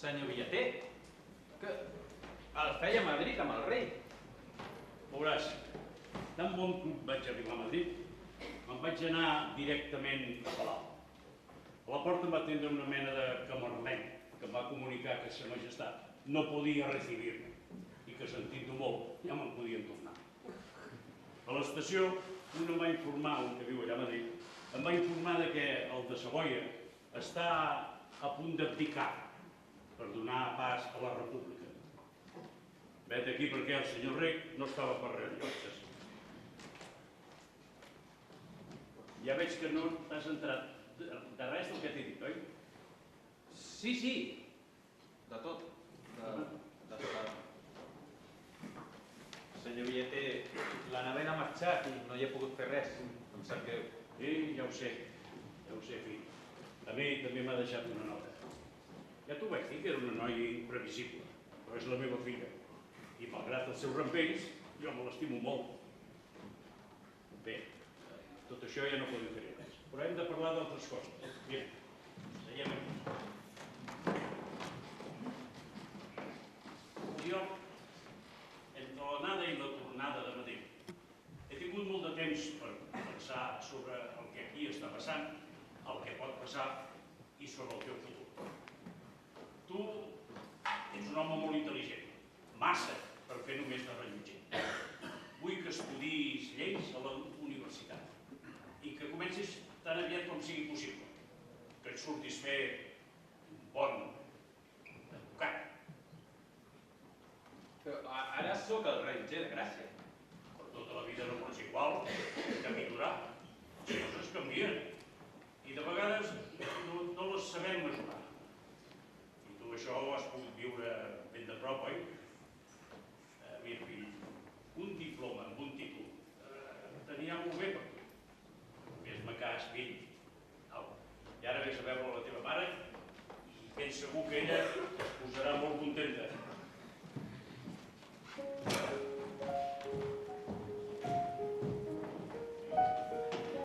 senyor Villeter, que el feia a Madrid amb el rei. Veuràs, tan bon club vaig arribar a Madrid, me'n vaig anar directament a Palau. A la porta em va atendre una mena de camarlenc que em va comunicar que Sa Majestat no podia recibir-me i que, sentint-ho molt, ja me'n podien tornar. A l'estació, un em va informar, un que viu allà a Madrid, em va informar que el de Savoia està a punt d'abdicar per donar pas a la república. Vet aquí perquè el senyor rei no estava per rellotges. Ja veig que no t'has entrat de res del que t'he dit, oi? Sí, sí, de tot. Senyor Villeter, la nevera ha marxat i no hi he pogut fer res. Em sap greu. Sí, ja ho sé, fill. A mi també m'ha deixat una nota. Ja t'ho vaig dir que era una noia imprevisible, però és la meva filla. I malgrat els seus rampells, jo me l'estimo molt. Bé, tot això ja no podem fer res, però hem de parlar d'altres coses. Mira, seiem aquí. Jo, entre l'anada i la tornada de Madrid, he tingut molt de temps per pensar sobre el que aquí està passant, el que pot passar i sobre el teu futur. Tu ets un home molt intel·ligent, massa per fer només de rellotger. Vull que estudis lleis a la universitat i que comencis tan aviat com sigui possible, que et surtis fer un bon advocat. Però ara sóc el rellotger de Gràcia. Per tota la vida no pots igual, que millorar. Les coses canvien i de vegades no les sabem mesurar. I tu això ho has pogut viure ben de prop, oi? Mira, fill, un diploma amb un títol tenia molt bé per tu. Fes-me cas, fill. I ara vés a veure la teva mare i ben segur que ella es posarà molt contenta.